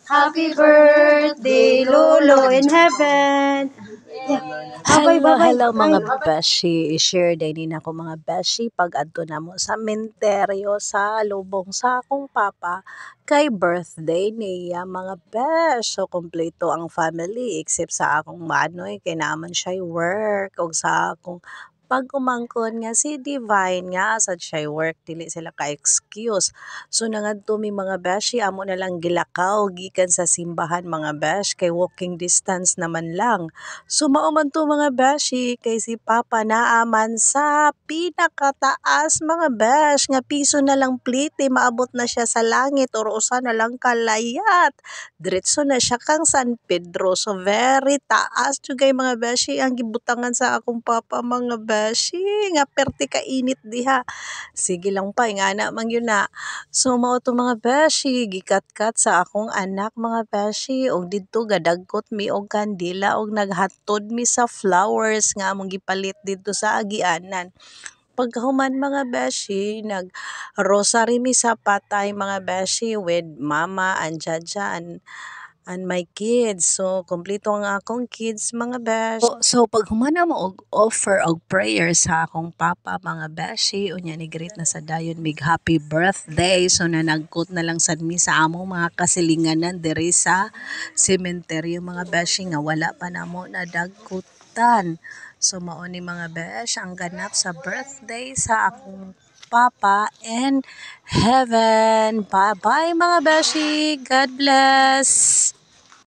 Happy birthday, Lolo in heaven. Hello mga beshi. I-share din ako mga beshi pag adto na mo sa menteryo sa lubong sa akong papa kay birthday niya mga besh. So kompleto ang family except sa akong manoy kay naman siya work og sa akong pag umangkon nga si Divine nga sad siya work dili sila ka excuse. So nangadto mi mga beshi amo na lang gilakaw gikan sa simbahan mga besh kay walking distance naman lang. So mao man to mga beshi kay si Papa naaman sa pinakataas mga besh nga piso na lang plite maabot na siya sa langit or usa na lang kalayat. Diretso na siya kang San Pedro. So very taas jud mga beshi ang gibutangan sa akong papa mga beshi nga perti ka init diha. Sige lang pa ingana man yun na. So mao to mga beshi gikatkat sa akong anak mga beshi og didto gadagkot mi og kandila og naghatod mi sa flowers nga among gipalit didto sa agianan. Pagkahuman mga beshi, nag-rosary mi sa patay mga beshi with mama and jaja and my kids. So, kompleto ang akong kids mga besh. So pag humana mo og offer og prayer sa akong papa mga beshi, unya ni greet na sa dayon mig happy birthday. So nanagkot na lang sad mi sa among mga kasilinganan diri sa sementeryo mga beshi nga wala pa namo nadagkutan. So mao ni mga besh ang ganap sa birthday sa akong Papa in heaven. Bye-bye mga beshi. God bless.